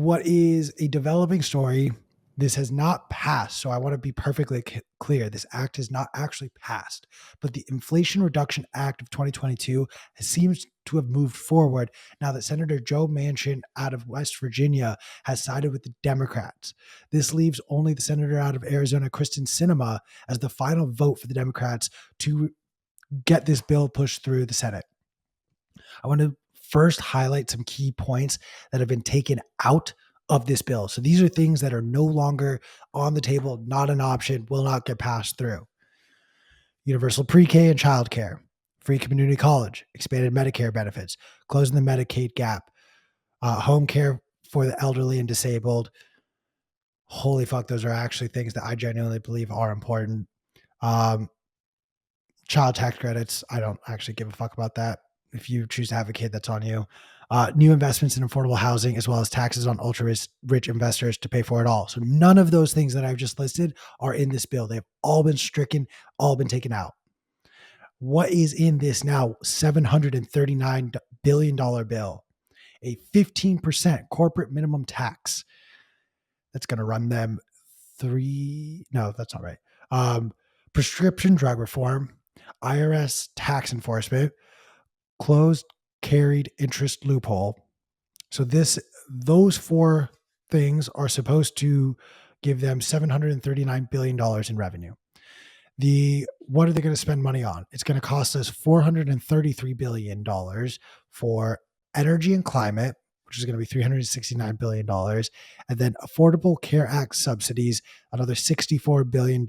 what is a developing story. This has not passed. So I want to be perfectly clear. This act has not actually passed, but the Inflation Reduction Act of 2022 seems to have moved forward now that Senator Joe Manchin out of West Virginia has sided with the Democrats. This leaves only the senator out of Arizona, Kristen Sinema, as the final vote for the Democrats to get this bill pushed through the Senate. I want to first highlight some key points that have been taken out of this bill. So these are things that are no longer on the table, not an option, will not get passed through. Universal pre-K and childcare, free community college, expanded Medicare benefits, closing the Medicaid gap, home care for the elderly and disabled. Holy fuck, those are actually things that I genuinely believe are important. Child tax credits, I don't actually give a fuck about that. If you choose to have a kid, that's on you. New investments in affordable housing, as well as taxes on ultra rich investors to pay for it all. So none of those things that I've just listed are in this bill. They've all been stricken, all been taken out. What is in this now $739 billion bill? A 15% corporate minimum tax. That's going to run them no, that's not right. Prescription drug reform, IRS tax enforcement, closed carried interest loophole. So those four things are supposed to give them $739 billion in revenue. What are they going to spend money on? It's going to cost us $433 billion for energy and climate, which is going to be $369 billion. And then Affordable Care Act subsidies, another $64 billion,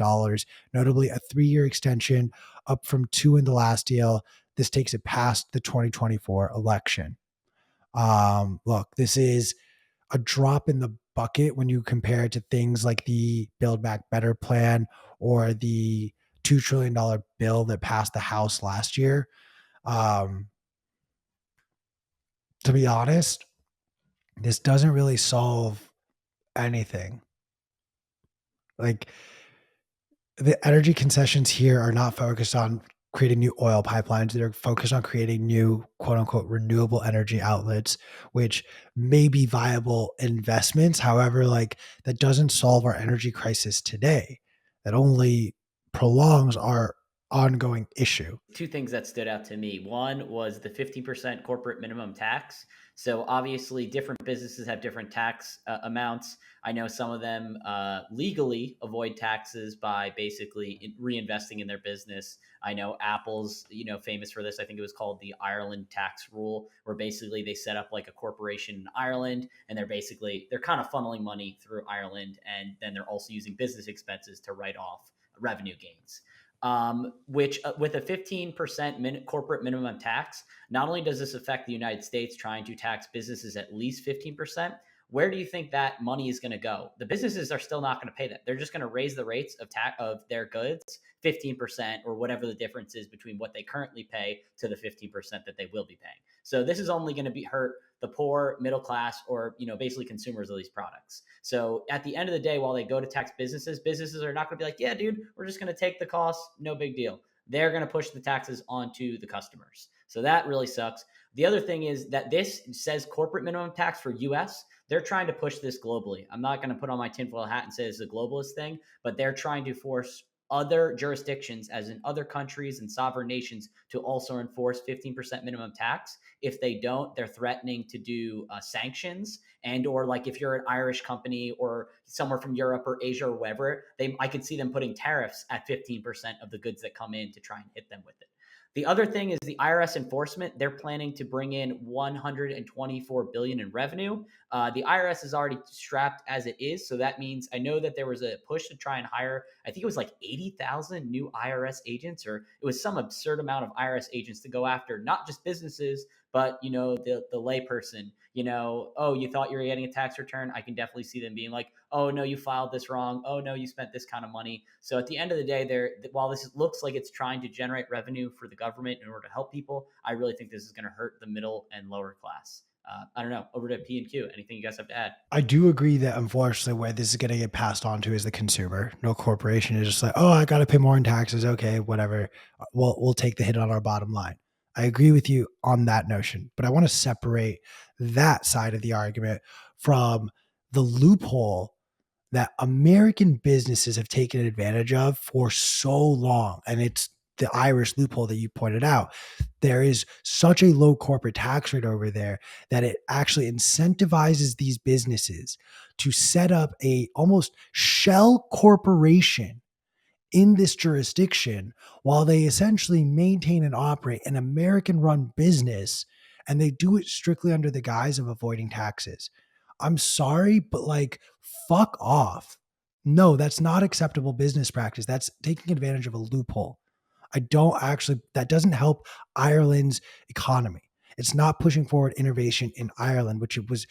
notably a 3-year extension up from 2 in the last deal. This takes it past the 2024 election. Look, this is a drop in the bucket when you compare it to things like the Build Back Better plan or the $2 trillion bill that passed the House last year. To be honest, this doesn't really solve anything. Like, the energy concessions here are not focused on creating new oil pipelines. They're focused on creating new, quote unquote, renewable energy outlets, which may be viable investments. However, like, that doesn't solve our energy crisis today. That only prolongs our ongoing issue. Two things that stood out to me. One was the 50% corporate minimum tax. So obviously, different businesses have different tax amounts. I know some of them legally avoid taxes by basically reinvesting in their business. I know Apple's, famous for this. I think it was called the Ireland tax rule, where basically they set up like a corporation in Ireland, and they're kind of funneling money through Ireland, and then they're also using business expenses to write off revenue gains. Which with a 15% corporate minimum tax, not only does this affect the United States trying to tax businesses at least 15%, where do you think that money is going to go? The businesses are still not going to pay that. They're just going to raise the rates of their goods 15% or whatever the difference is between what they currently pay to the 15% that they will be paying. So this is only going to hurt the poor, middle class, or basically consumers of these products. So at the end of the day, while they go to tax businesses are not going to be like, yeah, dude, we're just going to take the cost, no big deal. They're going to push the taxes onto the customers. So that really sucks. The other thing is that this says corporate minimum tax for US. They're trying to push this globally. I'm not going to put on my tinfoil hat and say it's a globalist thing, but they're trying to force other jurisdictions, as in other countries and sovereign nations, to also enforce 15% minimum tax. If they don't, they're threatening to do sanctions, and or like if you're an Irish company or somewhere from Europe or Asia or wherever, I could see them putting tariffs at 15% of the goods that come in to try and hit them with it. The other thing is the IRS enforcement. They're planning to bring in $124 billion in revenue. The IRS is already strapped as it is, so that means I know that there was a push to try and hire. I think it was like 80,000 new IRS agents, or it was some absurd amount of IRS agents to go after not just businesses, but the layperson. Oh, you thought you were getting a tax return? I can definitely see them being like, oh no, you filed this wrong. Oh no, you spent this kind of money. So at the end of the day, while this looks like it's trying to generate revenue for the government in order to help people, I really think this is going to hurt the middle and lower class. I don't know. Over to P and Q. Anything you guys have to add? I do agree that unfortunately where this is going to get passed on to is the consumer. No corporation is just like, oh, I got to pay more in taxes. Okay, whatever. We'll take the hit on our bottom line. I agree with you on that notion, but I want to separate that side of the argument from the loophole that American businesses have taken advantage of for so long. And it's the Irish loophole that you pointed out. There is such a low corporate tax rate over there that it actually incentivizes these businesses to set up a almost shell corporation in this jurisdiction while they essentially maintain and operate an American run business, and they do it strictly under the guise of avoiding taxes. I'm sorry, but like, fuck off. No, that's not acceptable business practice. That's taking advantage of a loophole. I don't actually, that doesn't help Ireland's economy. It's not pushing forward innovation in Ireland, which it was,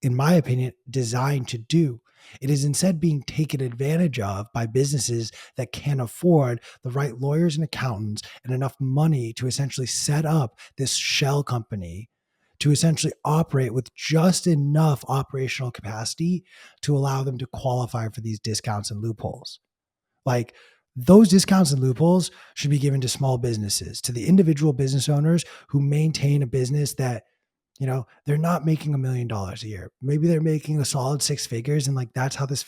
in my opinion, designed to do. It is instead being taken advantage of by businesses that can't afford the right lawyers and accountants and enough money to essentially set up this shell company to essentially operate with just enough operational capacity to allow them to qualify for these discounts and loopholes. Like, those discounts and loopholes should be given to small businesses, to the individual business owners who maintain a business that, they're not making $1 million a year. Maybe they're making a solid six figures, and like that's how this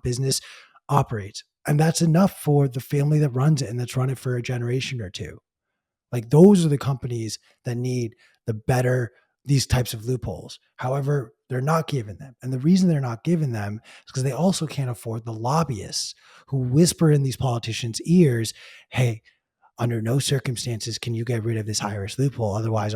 business operates, and that's enough for the family that runs it and that's run it for a generation or two. Like, those are the companies that need the better these types of loopholes. However, they're not given them, and the reason they're not given them is because they also can't afford the lobbyists who whisper in these politicians' ears, "Hey, under no circumstances can you get rid of this Irish loophole. Otherwise,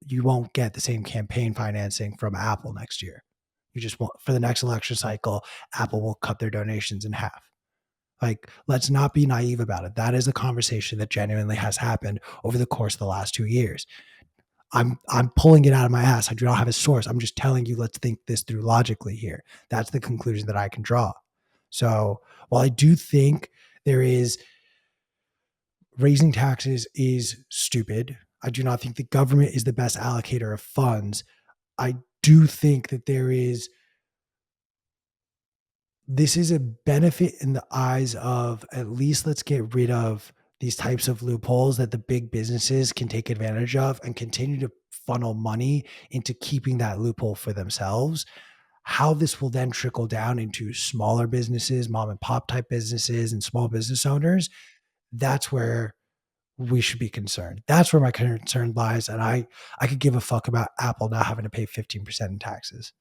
you won't get the same campaign financing from Apple next year. You just won't. For the next election cycle, Apple will cut their donations in half." Like, let's not be naive about it. That is a conversation that genuinely has happened over the course of the last 2 years. I'm pulling it out of my ass. I do not have a source. I'm just telling you, let's think this through logically here. That's the conclusion that I can draw. So while I do think there is raising taxes is stupid, I do not think the government is the best allocator of funds. I do think that this is a benefit in the eyes of, at least let's get rid of these types of loopholes that the big businesses can take advantage of and continue to funnel money into keeping that loophole for themselves. How this will then trickle down into smaller businesses, mom and pop type businesses, and small business owners, that's where we should be concerned. That's where my concern lies. And I could give a fuck about Apple not having to pay 15% in taxes.